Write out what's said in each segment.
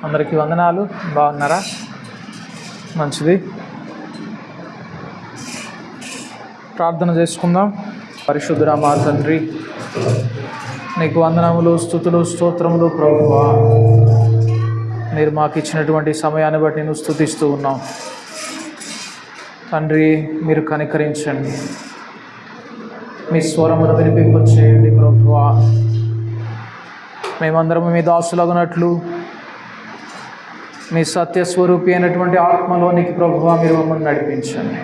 అందరికీ వందనాలు. బాగున్నారా? మంచిది. ప్రార్థన చేసుకుందాం. పరిశుద్ధుడా మా తండ్రి, నీకు వందనములు, స్తుతులు, స్తోత్రములు ప్రభువా. మీరు మాకు ఇచ్చినటువంటి సమయాన్ని బట్టి నేను స్తుతిస్తూ ఉన్నాం తండ్రి. మీరు కనికరించండి, మీ స్వరమును వినిపింపచేయండి ప్రభువా. మేమందరము మీ దాసులగునట్లు మీ సత్యస్వరూపి అయినటువంటి ఆత్మలోనికి ప్రభువా మీరు మమ్మల్ని నడిపించండి.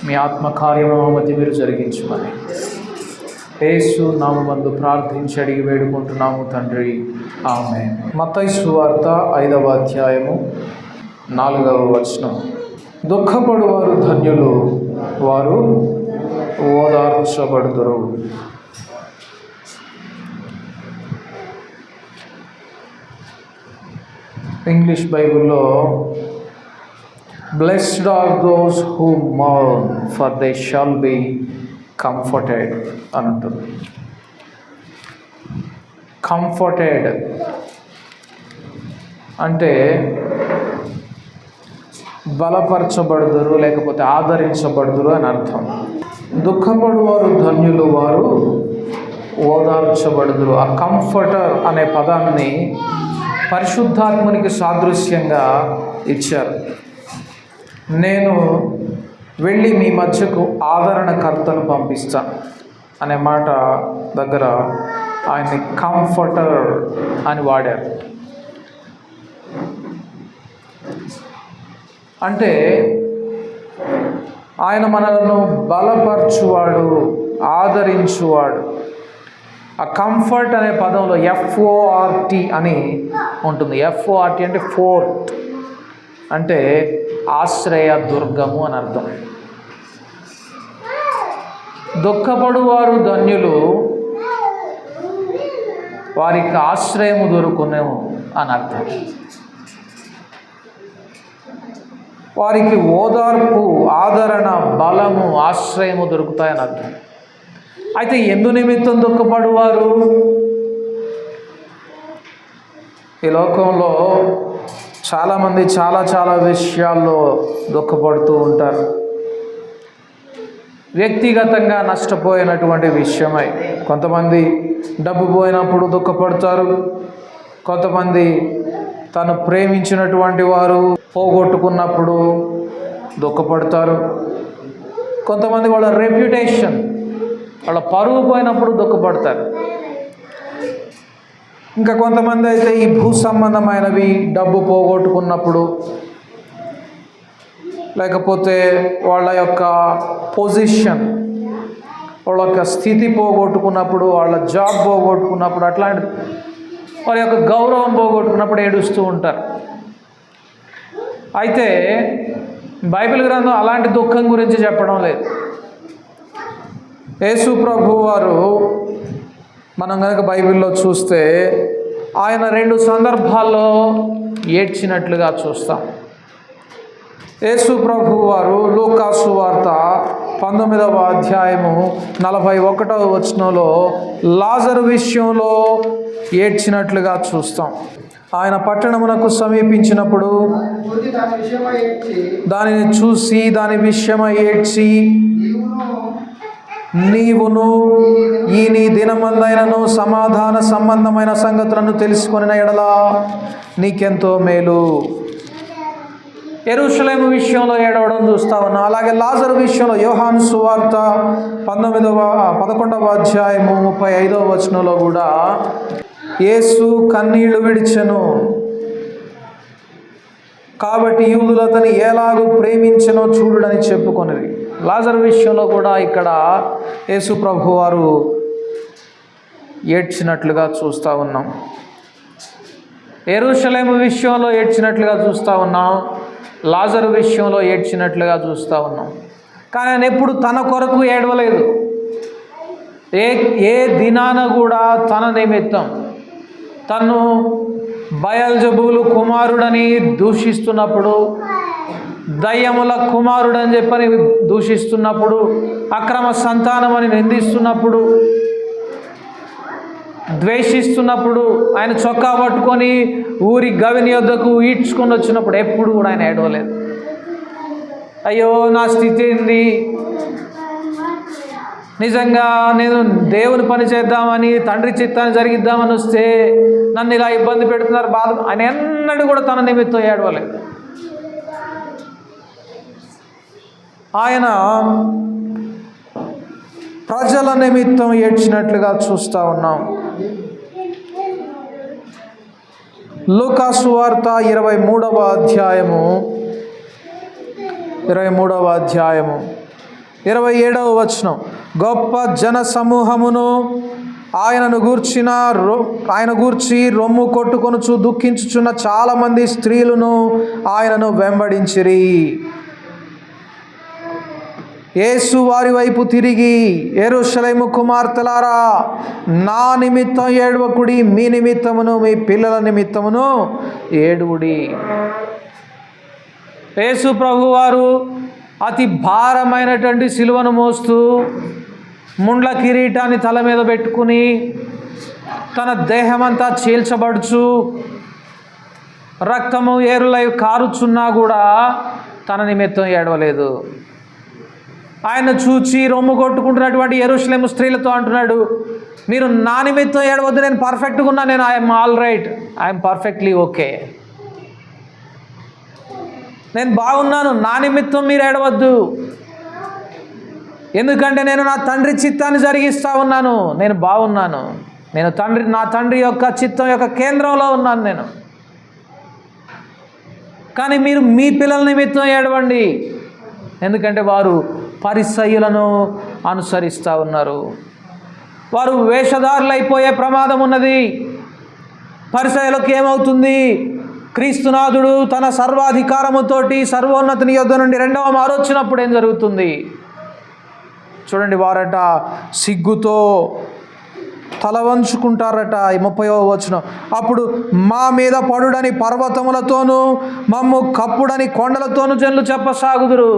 మీ ఆత్మకార్యము మధ్య మీరు జరిగించమని యేసు నామమందు ప్రార్థించి అడిగి వేడుకుంటున్నాము తండ్రి, ఆమేన్. మత్తయి సువార్త 5వ అధ్యాయము 4వ వచనం. దుఃఖపడువారు ధన్యులు, వారు ఓదార్చబడుదురు. ఇంగ్లీష్ బైబిల్లో blessed are those who mourn for they shall be comforted అని ఉంటుంది. కంఫర్టెడ్ అంటే బలపరచబడుదురు, లేకపోతే ఆదరించబడుదురు అని అర్థం. దుఃఖపడువారు ధన్యులు, వారు ఓదార్చబడుదురు. ఆ కంఫర్టర్ అనే పదాన్ని పరిశుద్ధాత్మనికి సాదృశ్యంగా ఇచ్చారు. నేను వెళ్ళి మీ మధ్యకు ఆదరణకర్తను పంపిస్తాను అనే మాట దగ్గర ఆయన్ని కంఫర్టర్ అని వాడారు. అంటే ఆయన మనలను బలపరచువాడు, ఆదరించువాడు. ఆ కంఫర్ట్ అనే పదంలో FORT అని ఉంటుంది. FORT అంటే ఫోర్ట్, అంటే ఆశ్రయ దుర్గము అని అర్థం. దుఃఖపడువారు ధన్యులు, వారికి ఆశ్రయము దొరుకునేము అని అర్థం. వారికి ఓదార్పు, ఆదరణ, బలము, ఆశ్రయము దొరుకుతాయని అర్థం. అయితే ఎందు నిమిత్తం దుఃఖపడువారు? ఈ లోకంలో చాలామంది చాలా విషయాల్లో దుఃఖపడుతూ ఉంటారు. వ్యక్తిగతంగా నష్టపోయినటువంటి విషయమై కొంతమంది డబ్బు పోయినప్పుడు దుఃఖపడతారు. కొంతమంది తను ప్రేమించినటువంటి వారు పోగొట్టుకున్నప్పుడు దుఃఖపడతారు. కొంతమంది వాళ్ళ రెప్యుటేషన్, వాళ్ళ పరువు పోయినప్పుడు దుఃఖపడతారు. ఇంకా కొంతమంది అయితే ఈ భూ సంబంధమైనవి, డబ్బు పోగొట్టుకున్నప్పుడు, లేకపోతే వాళ్ళ యొక్క పొజిషన్, వాళ్ళ యొక్క స్థితి పోగొట్టుకున్నప్పుడు, వాళ్ళ జాబ్ పోగొట్టుకున్నప్పుడు, అట్లాంటి వారి యొక్క గౌరవం పోగొట్టుకున్నప్పుడు ఏడుస్తూ ఉంటారు. అయితే బైబిల్ గ్రంథం అలాంటి దుఃఖం గురించి చెప్పడం లేదు. యేసు ప్రభు వారు మనం కనుక బైబిల్లో చూస్తే ఆయన 2 సందర్భాల్లో ఏడ్చినట్లుగా చూస్తాం. యేసు ప్రభు వారు లూకా సువార్త 19వ అధ్యాయము 41వ వచనంలో లాజరు విషయంలో ఏడ్చినట్లుగా చూస్తాం. ఆయన పట్టణమునకు సమీపించినప్పుడు దానిని చూసి దాని విషయమై ఏడ్చి, నీవును ఈ నీ దినమందైనను సమాధాన సంబంధమైన సంగతులను తెలుసుకొనిన ఎడల నీకెంతో మేలు. యెరూషలేము విషయంలో ఏడవడం చూస్తా ఉన్నాం. అలాగే లాజరు విషయంలో యోహాను సువార్త 11వ అధ్యాయము 35వ వచనంలో కూడా యేసు కన్నీళ్లు విడిచెను, కాబట్టి యూదులు అతని ఎలాగూ ప్రేమించెనో చూడుడని చెప్పుకొనిరి. లాజరు విషయంలో కూడా ఇక్కడ యేసు ప్రభు వారు ఏడ్చినట్లుగా చూస్తూ ఉన్నాం. యెరూషలేము విషయంలో ఏడ్చినట్లుగా చూస్తూ ఉన్నాం. లాజరు విషయంలో ఏడ్చినట్లుగా చూస్తూ ఉన్నాం. కానీ ఆయన ఎప్పుడు తన కొరకు ఏడవలేదు. ఏ దినాన కూడా తన నిమిత్తం, తను బయల్జబూలు కుమారుడని దూషిస్తున్నప్పుడు, దయ్యముల కుమారుడని చెప్పని దూషిస్తున్నప్పుడు, అక్రమ సంతానం అని నిందిస్తున్నప్పుడు, ద్వేషిస్తున్నప్పుడు, ఆయన చొక్కా పట్టుకొని ఊరి గవిని యొద్దకు ఈడ్చుకొని వచ్చినప్పుడు ఎప్పుడు కూడా ఆయన ఏడవలేదు. అయ్యో నా స్థితి ఏంది, నిజంగా నేను దేవుని పని చేద్దామని, తండ్రి చిత్తాన్ని జరిగిద్దామని వస్తే నన్ను ఇలా ఇబ్బంది పెడుతున్నారు, బాధ. ఆయన ఎన్నడూ కూడా తన నిమిత్తం ఏడవలేదు. ఆయన ప్రజల నిమిత్తం ఏడ్చినట్లుగా చూస్తూ ఉన్నాం. లూకా సువార్త 23వ అధ్యాయము 27వ వచనం. గొప్ప జన సమూహమును ఆయన గూర్చి రొమ్ము కొట్టుకొనుచు దుఃఖించుచున్న చాలామంది స్త్రీలను ఆయనను వెంబడించిరి. యేసు వారి వైపు తిరిగి, యెరూషలేము కుమార్తెలారా, నా నిమిత్తం ఏడవకుడి, మీ నిమిత్తమును మీ పిల్లల నిమిత్తమును ఏడువుడి. యేసు ప్రభు వారు అతి భారమైనటువంటి సిలువను మోస్తూ, ముండ్ల కిరీటాన్ని తల మీద పెట్టుకుని, తన దేహమంతా చీల్చబడుచు రక్తము ఏరులై కారుచున్నా కూడా తన నిమిత్తం ఏడవలేదు. ఆయన చూచి రొమ్ము కొట్టుకుంటున్నటువంటి యెరూషలేము స్త్రీలతో అంటున్నాడు, మీరు నా నిమిత్తం ఏడవద్దు, నేను పర్ఫెక్ట్గా ఉన్నా, నేను I'm all right, I'm perfectly okay, నేను బాగున్నాను, నా నిమిత్తం మీరు ఏడవద్దు. ఎందుకంటే నేను నా తండ్రి చిత్తాన్ని జరిగిస్తూ ఉన్నాను, నేను బాగున్నాను, నేను నా తండ్రి యొక్క చిత్తం యొక్క కేంద్రంలో ఉన్నాను నేను. కానీ మీరు మీ పిల్లల నిమిత్తం ఏడవండి, ఎందుకంటే వారు పరిసయ్యులను అనుసరిస్తూ ఉన్నారు. వారు వేషధారులు అయిపోయే ప్రమాదం ఉన్నది. పరిసయ్యులకు ఏమవుతుంది? క్రీస్తునాథుడు తన సర్వాధికారముతోటి సర్వోన్నతుని యొద్ద నుండి రెండవ మారు వచ్చినప్పుడు ఏం జరుగుతుంది చూడండి. వారట సిగ్గుతో తల వంచుకుంటారట. 30వ వచనం. అప్పుడు మా మీద పడుడని పర్వతములతోనూ మమ్ము కప్పుడని కొండలతోనూ జనులు చెప్పసాగుదురు.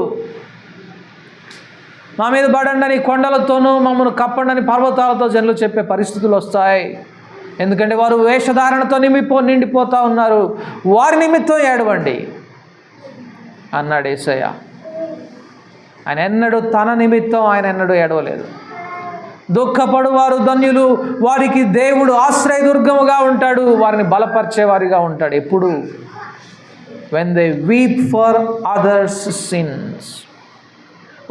మా మీద పడండి కొండలతోనూ, మమ్మల్ని కప్పండి పర్వతాలతో జనులు చెప్పే పరిస్థితులు వస్తాయి. ఎందుకంటే వారు వేషధారణతో నిండిపోతూ ఉన్నారు. వారి నిమిత్తం ఏడవండి అన్నాడు యేసయ్య. ఆయన ఎన్నడూ తన నిమిత్తం ఆయన ఎన్నడూ ఏడవలేదు. దుఃఖపడు వారు ధన్యులు, వారికి దేవుడు ఆశ్రయదుర్గముగా ఉంటాడు, వారిని బలపరిచేవారిగా ఉంటాడు ఎప్పుడు. When they weep for others sins,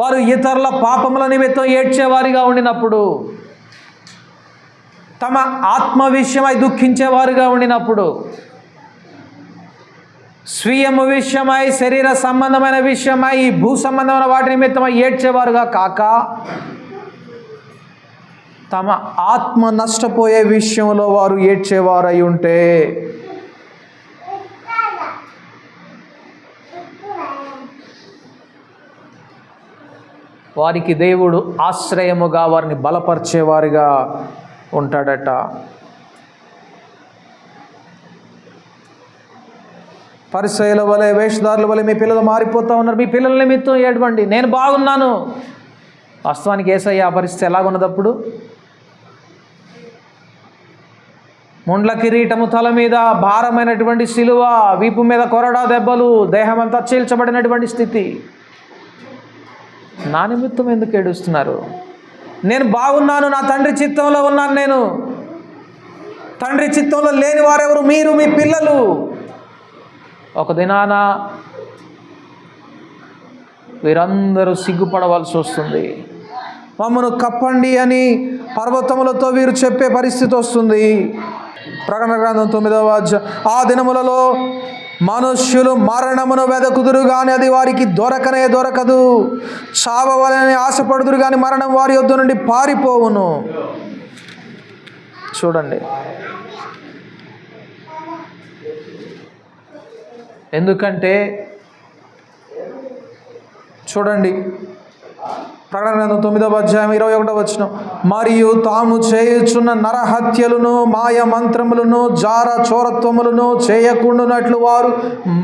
వారు ఇతరుల పాపముల నిమిత్తం ఏడ్చేవారిగా ఉండినప్పుడు, తమ ఆత్మ విషయమై దుఃఖించేవారుగా ఉండినప్పుడు, స్వీయము విషయమై, శరీర సంబంధమైన విషయమై, భూ సంబంధమైన వాటి నిమిత్తమై ఏడ్చేవారుగా కాక, తమ ఆత్మ నష్టపోయే విషయంలో వారు ఏడ్చేవారై ఉంటే, వారికి దేవుడు ఆశ్రయముగా వారిని బలపరిచేవారిగా ఉంటాడట. పరిసయ్యుల వలె, వేషధారుల వలె మీ పిల్లలు మారిపోతూ ఉన్నారు, మీ పిల్లల నిమిత్తం ఏడవండి, నేను బాగున్నాను. వాస్తవానికి యేసయ్య ఆ పరిస్థితి ఎలాగున్నదప్పుడు? ముండ్ల కిరీటము తల మీద, భారమైనటువంటి సిలువ, వీపు మీద కొరడా దెబ్బలు, దేహమంతా చీల్చబడినటువంటి స్థితి. నా నిమిత్తం ఎందుకు ఏడుస్తున్నారు? నేను బాగున్నాను, నా తండ్రి చిత్తంలో ఉన్నాను. నేను తండ్రి చిత్తంలో లేని వారెవరు? మీరు, మీ పిల్లలు. ఒక దినాన వీరందరూ సిగ్గుపడవలసి వస్తుంది. మమ్మను కప్పండి అని పర్వతములతో వీరు చెప్పే పరిస్థితి వస్తుంది. ప్రకటన గ్రంథం 9వ అధ్యాయం. ఆ దినములలో మనుష్యులు మరణమును వెదకుదురు కానీ అది వారికి దొరకనే దొరకదు, చావవలెనని ఆశపడుదురు కానీ మరణం వారి యొద్ద నుండి పారిపోవును. చూడండి, ఎందుకంటే చూడండి ప్రకటన గ్రంథం 9వ అధ్యాయం 21వ వచనం. మరియు తాము చేయుచున్న నరహత్యలను, మాయ మంత్రములను, జార చోరత్వములను చేయకుండానట్లు వారు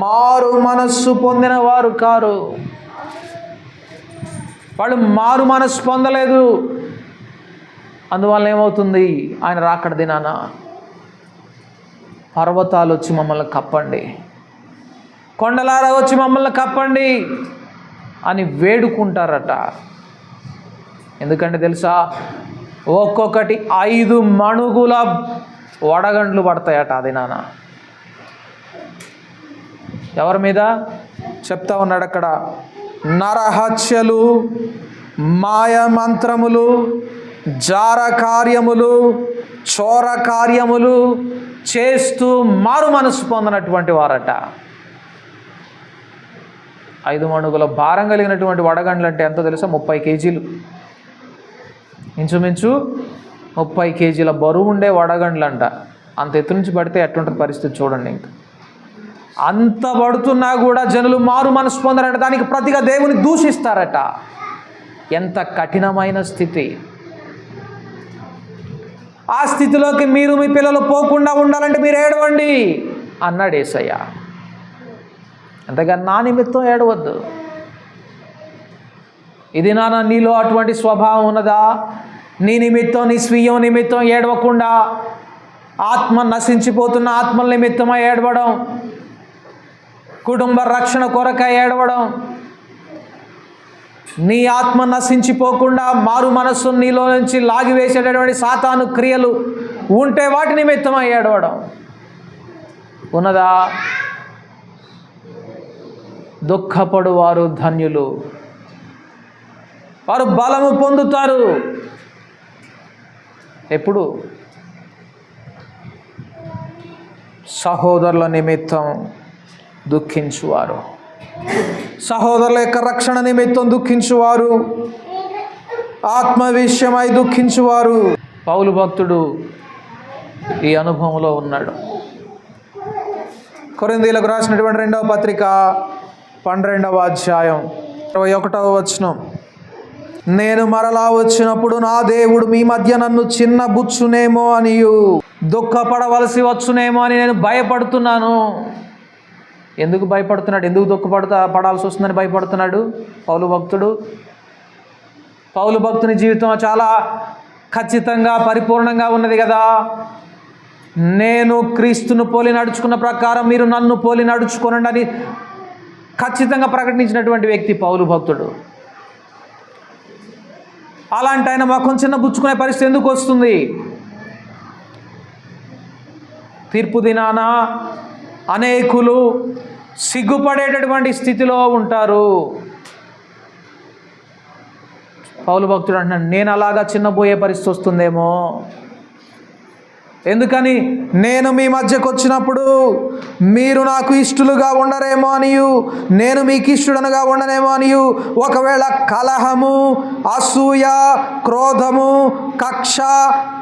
మారు మనస్సు పొందిన వారు కారు. వాళ్ళు మారు మనస్సు పొందలేదు. అందువల్ల ఏమవుతుంది? ఆయన రాకడ దినాన పర్వతాలు వచ్చి మమ్మల్ని కప్పండి, కొండలారా వచ్చి మమ్మల్ని కప్పండి అని వేడుకుంటారట. ఎందుకంటే తెలుసా, ఒక్కొక్కటి 5 మణుగుల వడగండ్లు పడతాయట అది నాన్న. ఎవరి మీద చెప్తా ఉన్నాడు అక్కడ? నరహత్యలు, మాయమంత్రములు, జార కార్యములు, చోర కార్యములు చేస్తూ మారు మనసు పొందినటువంటి వారట. 5 మణుగుల భారం కలిగినటువంటి వడగండ్లు అంటే ఎంతో తెలుసా? 30 కేజీలు, ఇంచుమించు 30 కేజీల బరువు ఉండే వడగండ్లు అంట. అంత ఎత్తు నుంచి పడితే ఎట్లుంటుంది పరిస్థితి చూడండి. ఇంకా అంత పడుతున్నా కూడా జనులు మారు మనసు పొందరంట. దానికి ప్రతిగా దేవుని దూషిస్తారట. ఎంత కఠినమైన స్థితి! ఆ స్థితిలోకి మీరు మీ పిల్లలు పోకుండా ఉండాలంటే మీరు ఏడవండి అన్నాడు యేసయ్య. అంతేగాని నా నిమిత్తం ఏడవద్దు. ఇది నాన్న నీలో అటువంటి స్వభావం ఉన్నదా? నీ నిమిత్తం, నీ స్వీయం నిమిత్తం ఏడవకుండా ఆత్మ నశించిపోతున్న ఆత్మల నిమిత్తమై ఏడవడం, కుటుంబ రక్షణ కొరకై ఏడవడం, నీ ఆత్మ నశించిపోకుండా మారు మనస్సు నీలో నుంచి లాగివేసేటటువంటి సాతాను క్రియలు ఉంటే వాటి నిమిత్తమై ఏడవడం ఉన్నదా? దుఃఖపడు వారు ధన్యులు, వారు బలము పొందుతారు. ఎప్పుడు? సహోదరుల నిమిత్తం దుఃఖించువారు, సహోదరుల యొక్క రక్షణ నిమిత్తం దుఃఖించువారు, ఆత్మ విషయమై దుఃఖించువారు. పౌలు భక్తుడు ఈ అనుభవంలో ఉన్నాడు. కొరింథీయులకు రాసినటువంటి 2వ పత్రిక 12వ అధ్యాయం 21వ వచనం. నేను మరలా వచ్చినప్పుడు నా దేవుడు మీ మధ్య నన్ను చిన్నబుచ్చునేమో అనియు దుఃఖపడవలసి వచ్చునేమో అని నేను భయపడుతున్నాను. ఎందుకు భయపడుతున్నాడు? ఎందుకు పడాల్సి వస్తుందని భయపడుతున్నాడు పౌలు భక్తుడు? పౌలు భక్తుని జీవితం చాలా ఖచ్చితంగా పరిపూర్ణంగా ఉన్నది కదా. నేను క్రీస్తును పోలి నడుచుకున్న ప్రకారం మీరు నన్ను పోలి నడుచుకోనండి అని ఖచ్చితంగా ప్రకటించినటువంటి వ్యక్తి పౌలు భక్తుడు. అలాంటి ఆయన ముఖం చిన్న బుచ్చుకునే పరిస్థితి ఎందుకు వస్తుంది? తీర్పు దినాన అనేకులు సిగ్గుపడేటటువంటి స్థితిలో ఉంటారు. పౌలు భక్తుడు అంటున్నాడు, నేను అలాగా చిన్నబోయే పరిస్థితి వస్తుందేమో. ఎందుకని? నేను మీ మధ్యకు వచ్చినప్పుడు మీరు నాకు ఇష్టలుగా ఉండరేమో అనియు నేను మీకు ఇష్టడనుగా ఉండనేమో అనియు ఒకవేళ కలహము, అసూయ, క్రోధము, కక్ష,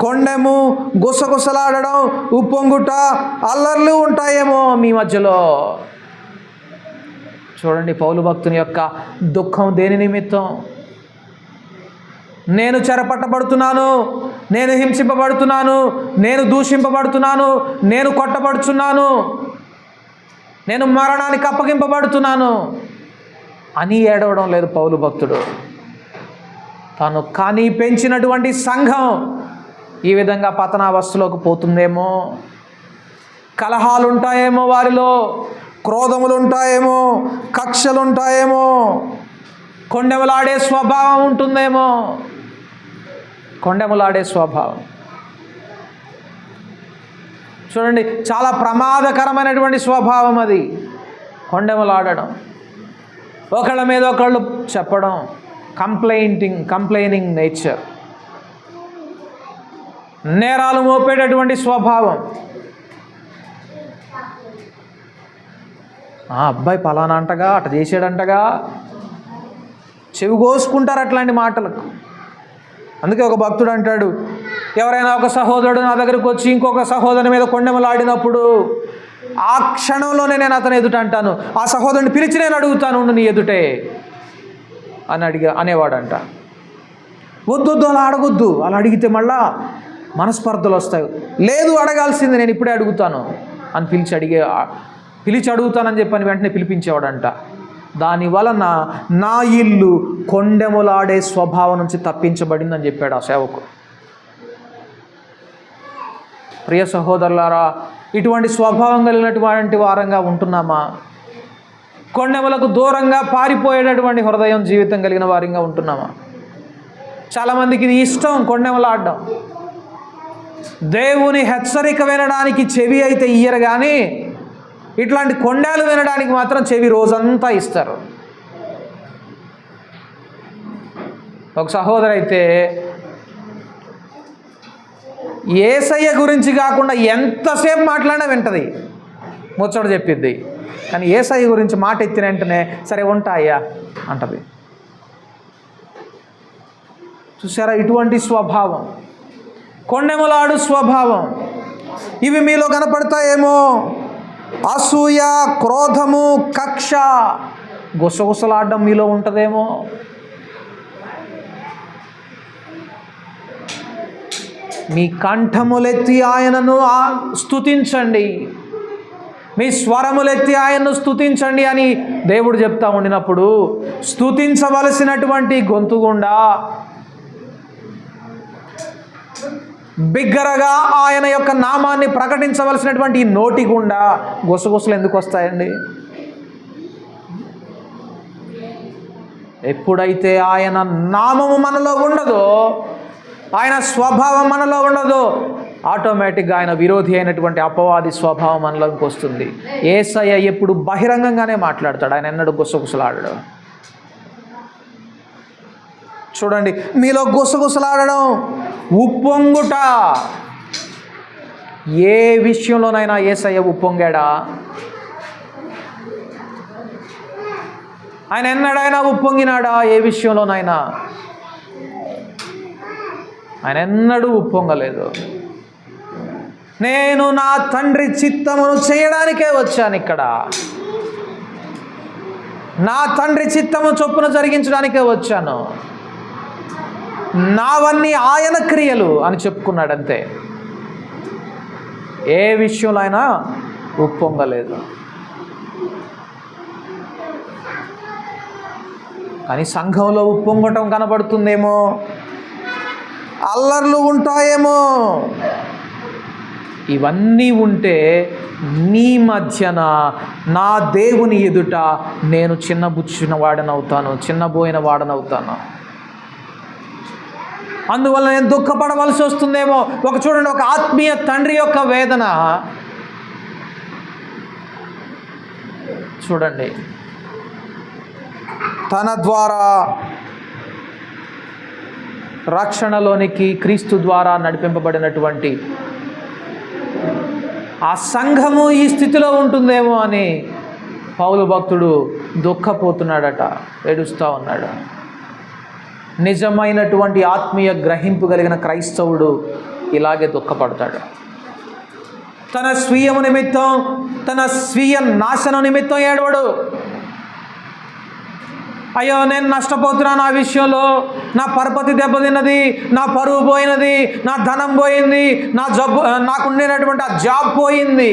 కొండెము, గుసగుసలాడడం, ఉప్పొంగుట, అల్లర్లు ఉంటాయేమో మీ మధ్యలో. చూడండి పౌలు భక్తుని యొక్క దుఃఖం దేని నిమిత్తం? నేను చెరపట్టబడుతున్నాను, నేను హింసింపబడుతున్నాను, నేను దూషింపబడుతున్నాను, నేను కొట్టబడుతున్నాను, నేను మరణానికి అప్పగింపబడుతున్నాను అని ఏడవడం లేదు పౌలు భక్తుడు. తాను కానీ పెంచినటువంటి సంఘం ఈ విధంగా పతనావస్థలోకి పోతుందేమో, కలహాలు ఉంటాయేమో, వారిలో క్రోధములు ఉంటాయేమో, కక్షలు ఉంటాయేమో, కొండెములాడే స్వభావం ఉంటుందేమో. కొండెములాడే స్వభావం చూడండి, చాలా ప్రమాదకరమైనటువంటి స్వభావం అది. కొండెములాడడం, ఒకళ్ళ మీద ఒకళ్ళు చెప్పడం, కంప్లైనింగ్ నేచర్, నేరాలు మోపేటటువంటి స్వభావం. అబ్బాయి పలానా అంటగా, అట చేసాడంటగా, చెవి కోసుకుంటారు అట్లాంటి మాటలకు. అందుకే ఒక భక్తుడు అంటాడు, ఎవరైనా ఒక సహోదరుడు నా దగ్గరకు వచ్చి ఇంకొక సహోదరుని మీద కొండెములాడినప్పుడు ఆ క్షణంలోనే నేను అతను ఎదుట అంటాను, ఆ సహోదరుని పిలిచి నేను అడుగుతాను నీ ఎదుటే అని అనేవాడంట. వద్దు అలా అడగొద్దు, అలా అడిగితే మళ్ళా మనస్పర్ధలు వస్తాయి. లేదు అడగాల్సింది, నేను ఇప్పుడే అడుగుతాను అని పిలిచి అడుగుతానని చెప్పని వెంటనే పిలిపించేవాడంట. దాని వలన నా ఇల్లు కొండెములాడే స్వభావం నుంచి తప్పించబడిందని చెప్పాడు ఆ సేవకు. ప్రియ సహోదరులారా, ఇటువంటి స్వభావం కలిగినటువంటి వారంగా ఉంటున్నామా? కొండెములకు దూరంగా పారిపోయేటటువంటి హృదయం జీవితం కలిగిన వారంగా ఉంటున్నామా? చాలామందికి ఇది ఇష్టం, కొండెములు ఆడడం. దేవుని హెచ్చరిక వినడానికి చెవి అయితే ఇయ్యరు, కానీ ఇట్లాంటి కొండలు వినడానికి మాత్రం చెవి రోజంతా ఇస్తారు. ఒక సహోదరు అయితే యేసయ్య గురించి కాకుండా ఎంతసేపు మాట్లాడినా వింటది, ముచ్చట చెప్పిద్ది. కానీ యేసయ్య గురించి మాట ఎత్తిన వెంటనే సరే ఉంటాయ్యా అంటది. చూసారా ఇటువంటి స్వభావం, కొండెములాడు స్వభావం. ఇవి మీలో కనపడతాయేమో. అసూయ, క్రోధము, కక్ష, గుసగుసలాడడం మీలో ఉంటుందేమో. మీ కంఠములెత్తి ఆయనను స్తుతించండి, మీ స్వరములెత్తి ఆయనను స్తుతించండి అని దేవుడు చెప్తా ఉండినప్పుడు, స్తుతించవలసినటువంటి గొంతు గుండా బిగ్గరగా ఆయన యొక్క నామాన్ని ప్రకటించవలసినటువంటి నోటి గుండా గుసగుసలు ఎందుకు వస్తాయండి? ఎప్పుడైతే ఆయన నామము మనలో ఉండదో, ఆయన స్వభావం మనలో ఉండదో, ఆటోమేటిక్గా ఆయన విరోధి అయినటువంటి అపవాది స్వభావం మనలోకి వస్తుంది. యేసయ్య ఎప్పుడు బహిరంగంగానే మాట్లాడతాడు, ఆయన ఎన్నడూ గుసగుసలాడడు. చూడండి, మీలో గుసగుసలాడడం, ఉప్పొంగుట. ఏ విషయంలోనైనా యేసయ్య ఉప్పొంగాడా? ఆయన ఎన్నడైనా ఉప్పొంగినాడా? ఏ విషయంలోనైనా ఆయన ఎన్నడూ ఉప్పొంగలేదు. నేను నా తండ్రి చిత్తమును చేయడానికే వచ్చాను, ఇక్కడ నా తండ్రి చిత్తము చొప్పున జరిగించడానికే వచ్చాను, నావన్నీ ఆయన క్రియలు అని చెప్పుకున్నాడంతే. ఏ విషయంలో అయినా ఉప్పొంగలేదు. కానీ సంఘంలో ఉప్పొంగటం కనబడుతుందేమో, అల్లర్లు ఉంటాయేమో. ఇవన్నీ ఉంటే నీ మధ్యన నా దేవుని ఎదుట నేను చిన్నబుచ్చిన వాడనవుతాను, చిన్నబోయిన వాడనవుతాను. అందువల్ల నేను దుఃఖపడవలసి వస్తుందేమో. చూడండి, ఒక ఆత్మీయ తండ్రి యొక్క వేదన చూడండి. తన ద్వారా రక్షణలోనికి క్రీస్తు ద్వారా నడిపింపబడినటువంటి ఆ సంఘము ఈ స్థితిలో ఉంటుందేమో అని పౌలు భక్తుడు దుఃఖపోతున్నాడట, ఏడుస్తూ ఉన్నాడు. నిజమైనటువంటి ఆత్మీయ గ్రహింపు కలిగిన క్రైస్తవుడు ఇలాగే దుఃఖపడతాడు. తన స్వీయము నిమిత్తం, తన స్వీయ నాశనం నిమిత్తం ఏడవడు. అయ్యో నేను నష్టపోతున్నాను, ఆ విషయంలో నా పరపతి దెబ్బతిన్నది, నా పరువు పోయినది, నా ధనం పోయింది, నాకుండేటటువంటి ఆ జాబ్ పోయింది,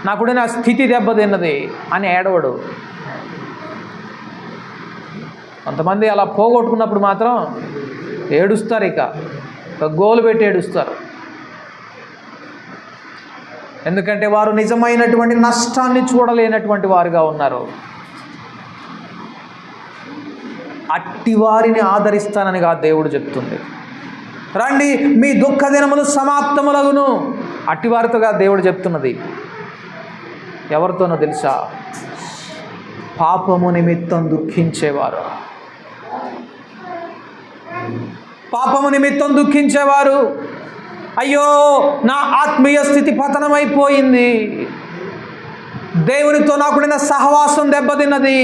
నాకుండిన స్థితి దెబ్బతిన్నది అని ఏడవడు. కొంతమంది అలా పోగొట్టుకున్నప్పుడు మాత్రం ఏడుస్తారు, ఇక గోలు పెట్టి ఏడుస్తారు. ఎందుకంటే వారు నిజమైనటువంటి నష్టాన్ని చూడలేనటువంటి వారుగా ఉన్నారు. అట్టి వారిని ఆదరిస్తానని దేవుడు చెప్తుంది. రండి, మీ దుఃఖ దినములు సమాప్తములగును. అట్టివారితోగా దేవుడు చెప్తున్నది. ఎవరితోనో తెలుసా? పాపము నిమిత్తం దుఃఖించేవారు. పాపము నిమిత్తం దుఃఖించేవారు. అయ్యో నా ఆత్మీయ స్థితి పతనమైపోయింది, దేవునితో నాకున్న సహవాసం దెబ్బతిన్నది,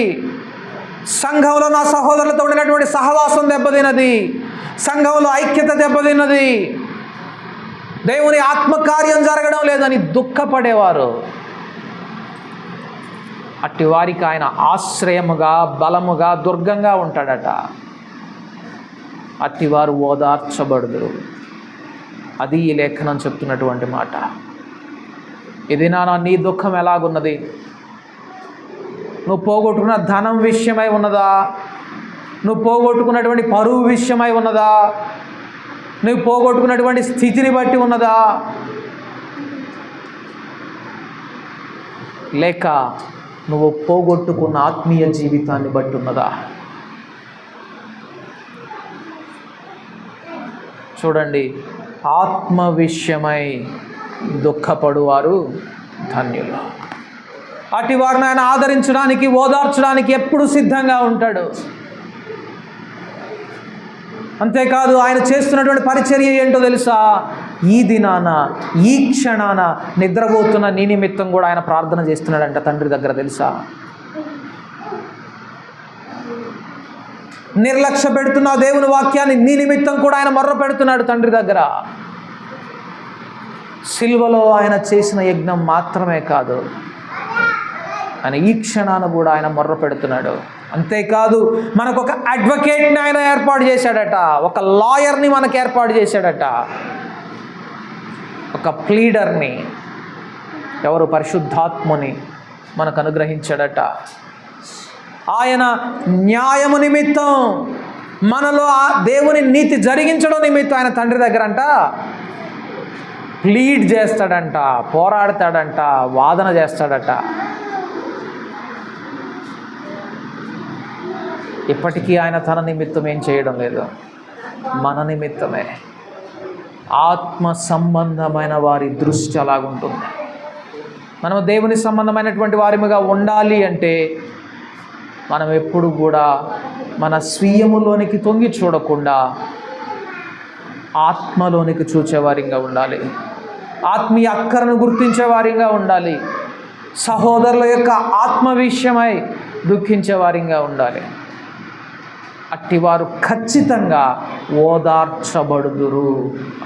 సంఘంలో నా సహోదరులతో ఉండినటువంటి సహవాసం దెబ్బతిన్నది, సంఘంలో ఐక్యత దెబ్బతిన్నది, దేవుని ఆత్మకార్యం జరగడం లేదని దుఃఖపడేవారు. అట్టి వారికి ఆయన ఆశ్రయముగా, బలముగా, దుర్గంగా ఉంటాడట. అట్టివారు ఓదార్చబడుదురు. అది ఈ లేఖనం చెప్తున్నటువంటి మాట. ఇది నీ దుఃఖం ఎలాగున్నది? నువ్వు పోగొట్టుకున్న ధనం విషయమై ఉన్నదా? నువ్వు పోగొట్టుకున్నటువంటి పరువు విషయమై ఉన్నదా? నువ్వు పోగొట్టుకున్నటువంటి స్థితిని బట్టి ఉన్నదా? లేక నువ్వు పోగొట్టుకున్న ఆత్మీయ జీవితాన్ని బట్టి ఉన్నదా? చూడండి, ఆత్మ విషయమై దుఃఖపడువారు ధన్యులు. అటు వారిని ఆయన ఆదరించడానికి, ఓదార్చడానికి ఎప్పుడు సిద్ధంగా ఉంటాడు. అంతేకాదు, ఆయన చేస్తున్నటువంటి పరిచర్య ఏంటో తెలుసా? ఈ దినాన, ఈ క్షణాన నిద్రపోతున్న నీ నిమిత్తం కూడా ఆయన ప్రార్థన చేస్తున్నాడంట తండ్రి దగ్గర, తెలుసా? నిర్లక్ష్య పెడుతున్న దేవుని వాక్యాన్ని నీ నిమిత్తం కూడా ఆయన మొర్ర పెడుతున్నాడు తండ్రి దగ్గర. సిల్వలో ఆయన చేసిన యజ్ఞం మాత్రమే కాదు, ఆయన ఈ క్షణాన కూడా ఆయన మొర్ర పెడుతున్నాడు. అంతేకాదు, మనకు ఒక అడ్వకేట్ని ఆయన ఏర్పాటు చేశాడట, ఒక లాయర్ని మనకు ఏర్పాటు చేశాడట, ఒక ప్లీడర్ని, ఎవరు? పరిశుద్ధాత్మని మనకు అనుగ్రహించాడట. ఆయన న్యాయము నిమిత్తం, మనలో ఆ దేవుని నీతి జరిగించడం నిమిత్తం ఆయన తండ్రి దగ్గర అంట ప్లీడ్ చేస్తాడంట, పోరాడతాడంట, వాదన చేస్తాడట. ఇప్పటికీ ఆయన తన నిమిత్తం ఏం చేయడం లేదు, మన నిమిత్తమే. ఆత్మ సంబంధమైన వారి దృష్టి అలాగుంటుంది. మనం దేవుని సంబంధమైనటువంటి వారిగా ఉండాలి అంటే మనం ఎప్పుడు కూడా మన స్వీయములోనికి తొంగి చూడకుండా ఆత్మలోనికి చూచేవారిగా ఉండాలి. ఆత్మీయ అక్కరను గుర్తించేవారిగా ఉండాలి. సహోదరుల యొక్క ఆత్మ విషయమై దుఃఖించేవారిగా ఉండాలి. అట్టివారు ఖచ్చితంగా ఓదార్చబడుదురు.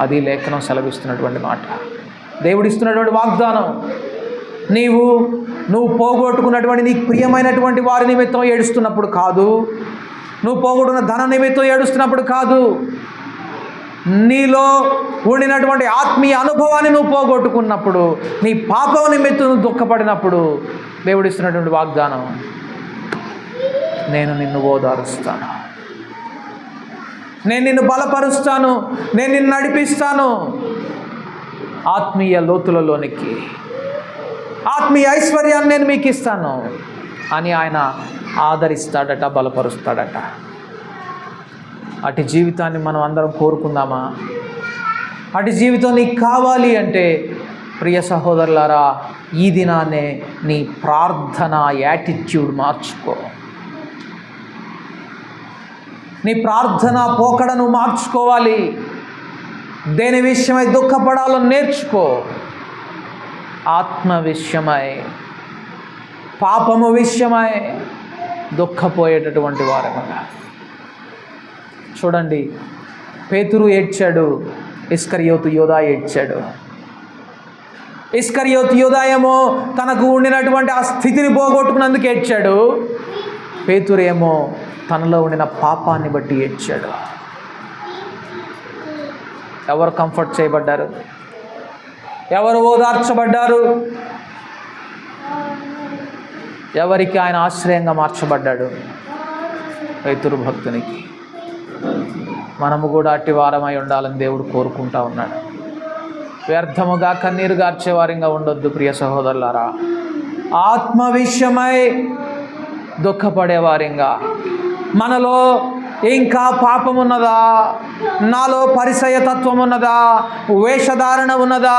అది లేఖనం సెలవిస్తున్నటువంటి మాట, దేవుడిస్తున్నటువంటి వాగ్దానం. నువ్వు పోగొట్టుకున్నటువంటి నీకు ప్రియమైనటువంటి వారి నిమిత్తం ఏడుస్తున్నప్పుడు కాదు, నువ్వు పోగొట్టుకున్న ధన నిమిత్తం ఏడుస్తున్నప్పుడు కాదు, నీలో ఉండినటువంటి ఆత్మీయ అనుభవాన్ని నువ్వు పోగొట్టుకున్నప్పుడు, నీ పాపం నిమిత్తం నువ్వు దుఃఖపడినప్పుడు దేవుడిస్తున్నటువంటి వాగ్దానం, నేను నిన్ను ఓదారుస్తాను, నేను నిన్ను బలపరుస్తాను, నేను నిన్ను నడిపిస్తాను ఆత్మీయ లోతులలోనికి, ఆత్మీయ ఐశ్వర్యాన్ని నేను మీకు ఇస్తాను అని ఆయన ఆదరిస్తాడట, బలపరుస్తాడట. అటు జీవితాన్ని మనం అందరం కోరుకుందామా? అటు జీవితం నీకు కావాలి అంటే ప్రియ సహోదరులారా, ఈ దినాన్నే నీ ప్రార్థన యాటిట్యూడ్ మార్చుకో. నీ ప్రార్థన పోకడను మార్చుకోవాలి. దేని విషయమై దుఃఖపడాలో నేర్చుకో. ఆత్మ విషయమై, పాపము విషయమై దుఃఖపోయేటటువంటి వారముగా. చూడండి, పేతురు ఏడ్చాడు, ఇస్కరియోతు యోధా ఏడ్చాడు. ఇస్కరియోతు యోధా ఏమో తనకు ఉండినటువంటి ఆ స్థితిని పోగొట్టుకున్నందుకు ఏడ్చాడు. పేతురు ఏమో తనలో ఉండిన పాపాన్ని బట్టి ఏడ్చాడు. ఎవరు కంఫర్ట్ చేయబడ్డారు? ఎవరు ఓదార్చబడ్డారు? ఎవరికి ఆయన ఆశ్రయంగా మార్చబడ్డాడు? పేతురు భక్తునికి. మనము కూడా అట్టి వారమై ఉండాలని దేవుడు కోరుకుంటా ఉన్నాడు. వ్యర్థముగా కన్నీరు గార్చేవారిగా ఉండొద్దు ప్రియ సహోదరులారా. ఆత్మ విషయమై దుఃఖపడేవారిగా, మనలో ఇంకా పాపం ఉన్నదా, నాలో పరిసయ తత్వం ఉన్నదా, వేషధారణ ఉన్నదా,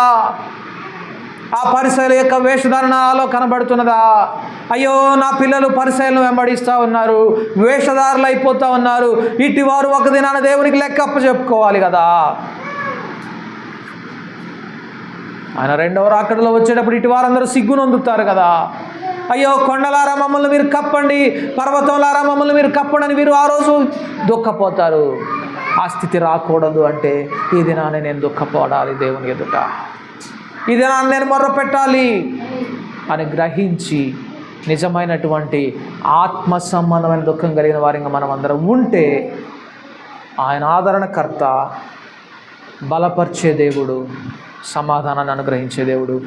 ఆ పరిసయుల యొక్క వేషధారణలో కనబడుతున్నదా? అయ్యో, నా పిల్లలు పరిసయులను వెంబడిస్తూ ఉన్నారు, వేషధారులు అయిపోతూ ఉన్నారు, ఇటు వారు ఒక దినాన దేవునికి లెక్క అప్పచెప్పుకోవాలి కదా. ఆయన రెండవ రాకడలో వచ్చేటప్పుడు ఇటు వారందరూ సిగ్గునొందుతారు కదా. అయ్యో, కొండలారా మమ్మల్ని మీరు కప్పండి, పర్వతంలారా మమ్మల్ని మీరు కప్పండి అని వీరు ఆ రోజు దుఃఖపోతారు. ఆ స్థితి రాకూడదు అంటే ఈ దినాన్ని నేను దుఃఖపడాలి దేవుని ఎదుట, ఈ దినాన్ని నేను మొర్ర పెట్టాలి అని గ్రహించి నిజమైనటువంటి ఆత్మ సంబంధమైన దుఃఖం కలిగిన వారిగా మనం అందరం ఉంటే ఆయన ఆదరణకర్త, బలపరిచే దేవుడు, సమాధానాన్ని అనుగ్రహించే దేవుడు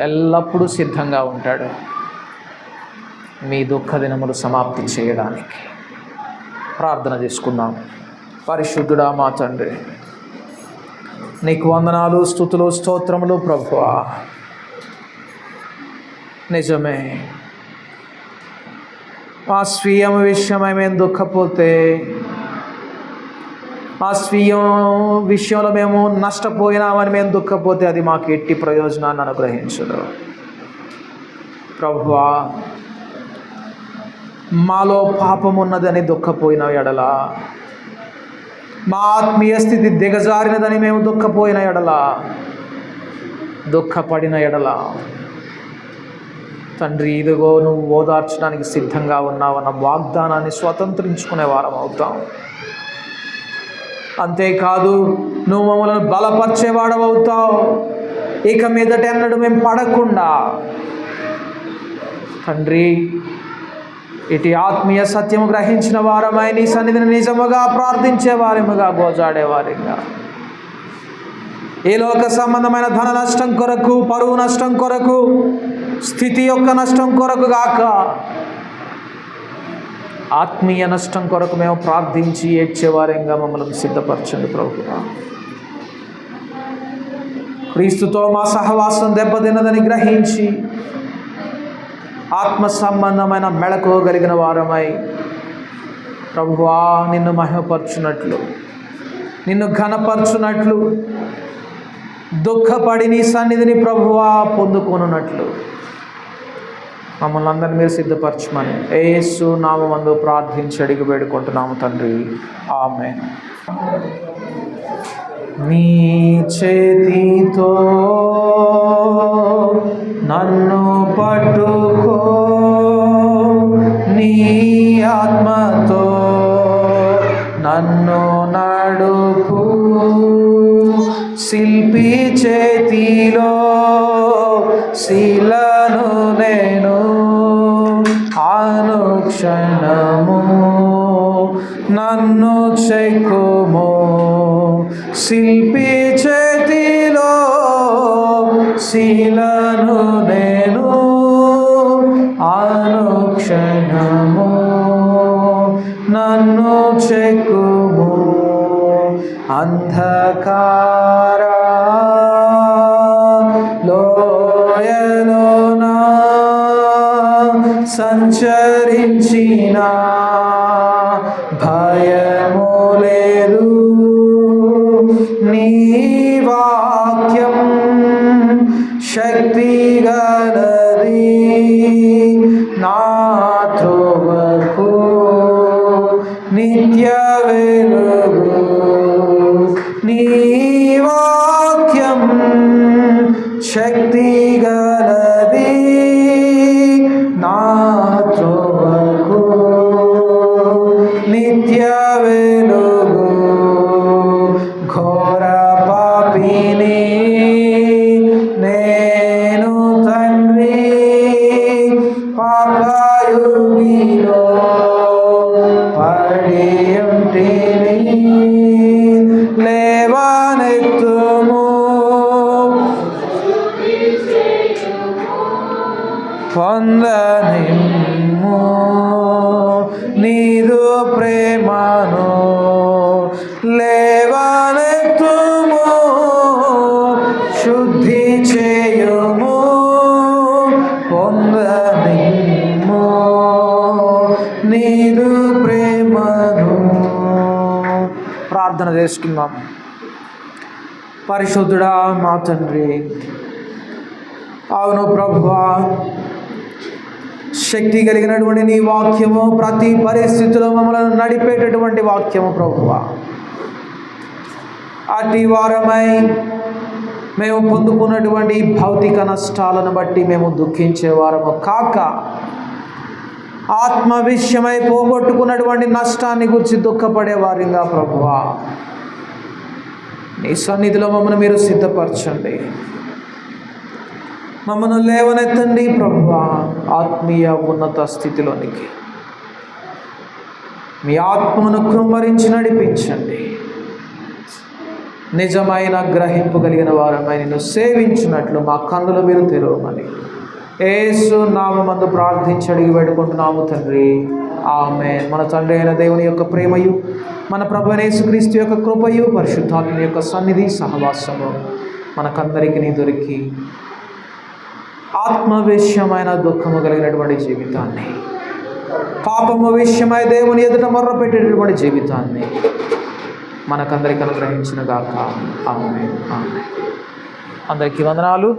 ఎల్లప్పుడూ సిద్ధంగా ఉంటాడు మీ దుఃఖ దినములు సమాప్తి చేయడానికి. ప్రార్థన చేసుకుందాం. పరిశుద్ధుడా మా తండ్రి, నీకు వందనాలు, స్తుతులు, స్తోత్రములు ప్రభువా. నిజమే, మా స్వీయం విషయమై మేము దుఃఖపోతే, మా స్వీయం విషయంలో మేము నష్టపోయినామని మేము దుఃఖపోతే అది మాకు ఎట్టి ప్రయోజనాన్ని అనుగ్రహించదు. ప్రభువా, మాలో పాపం ఉన్నదని దుఃఖపోయిన ఎడల, మా ఆత్మీయ స్థితి దిగజారినదని మేము దుఃఖపోయిన ఎడల, దుఃఖపడిన ఎడల, తండ్రి ఇదిగో నువ్వు ఓదార్చడానికి సిద్ధంగా ఉన్నావన్న వాగ్దానాన్ని స్వతంత్రించుకునే వారం అవుతాం. అంతేకాదు, నువ్వు మమ్మల్ని బలపరిచేవాడవవుతావు. ఇక మీదట ఎన్నడూ మేము పడకుండా తండ్రి ఇటు ఆత్మీయ సత్యము గ్రహించిన వారమై నీ సన్నిధిని నిజముగా ప్రార్థించేవారముగా, గోజాడేవారిగా, ఏ లోక సంబంధమైన ధన నష్టం కొరకు, పరువు నష్టం కొరకు, స్థితి యొక్క నష్టం కొరకు గాక, ఆత్మీయ నష్టం కొరకు మేము ప్రార్థించి ఏడ్చేవారంగా మమ్మల్ని సిద్ధపరచండి ప్రభువా. క్రీస్తుతో మా సహవాసం దెబ్బతిన్నదని గ్రహించి ఆత్మ సంబంధమైన మెళకువగలిగిన వారమై ప్రభువా నిన్ను మహిమపరచునట్లు, నిన్ను ఘనపరచునట్లు, దుఃఖపడి నీ సన్నిధిని ప్రభువా పొందుకొనున్నట్లు మమ్మల్ని అందరినీ మీరు సిద్ధపరచమని యేసు నామమందు ప్రార్థించి అడిగి వేడుకుంటున్నాము తండ్రి, ఆమేన్. నీ చేతితో నన్ను పట్టుకో, నీ ఆత్మతో నన్ను నడుపు, శిల్పి చేతిలో శిలను నేను అనుక్షణము నన్ను చెక్కుము, శిల్పి చేతిలో శిలను నేను అనుక్షణము నన్ను చెక్కుము, అంధకార లోయలోన సంచరించిన భయము లేదు, నీ వాక్యం శక్తి గలది, నా త్రోవకు నిత్య వెలుగు, నీ వాక్యం శక్తి గలది, నా త్రోవకు నిత్య వెలుగు, ఘోర పాపిని నేను తండ్రి, పాపయుగిలో పడి ఉంటిని, లేవనెత్తుము పొందనిమ్ము నీదు ప్రేమను, లేవనెత్తుము శుద్ధి చేయుము పొందనిమ్ము నీదు ప్రేమను. ప్రార్థన చేసుకుందాం. పరిశుద్ధుడా మా తండ్రి, అవును ప్రభువా, శక్తి కలిగినటువంటి నీ వాక్యము ప్రతి పరిస్థితిలో మమ్మల్ని నడిపేటటువంటి వాక్యము ప్రభువా. అట్టి వారమై మేము పొందుకున్నటువంటి భౌతిక నష్టాలను బట్టి మేము దుఃఖించేవారము కాక, ఆత్మ విషయమై పోగొట్టుకున్నటువంటి నష్టాన్ని గురించి దుఃఖపడేవారిగా ప్రభువా నీ సన్నిధిలో మమ్మల్ని మీరు సిద్ధపరచండి. మమ్మల్ని లేవనెత్తండి ప్రభువా, ఆత్మీయ ఉన్నత స్థితిలోనికి మీ ఆత్మను కృమ్మరించి నడిపించండి. నిజమైన గ్రహింపు కలిగిన వారమై నిన్ను సేవించినట్లు మా కన్నులు మీరు తెరవమని యేసు నామమందు ప్రార్థించి అడిగి వేడుకుంటున్నాము తండ్రి, ఆమేన్. మన తండ్రి అయిన దేవుని యొక్క ప్రేమయు, మన ప్రభువైన యేసుక్రీస్తు యొక్క కృపయు, పరిశుద్ధాత్మ యొక్క సన్నిధి సహవాసము మనకందరికీ దొరికి ఆత్మవిషయమైన దుఃఖము కలిగినటువంటి జీవితాన్ని, పాపము విషయమై దేవుని ఎదుట మొర్ర పెట్టేటటువంటి జీవితాన్ని మనకందరికీ అనుగ్రహించును గాక. ఆమేన్. ఆమేన్. అందరికీ వందనాలు.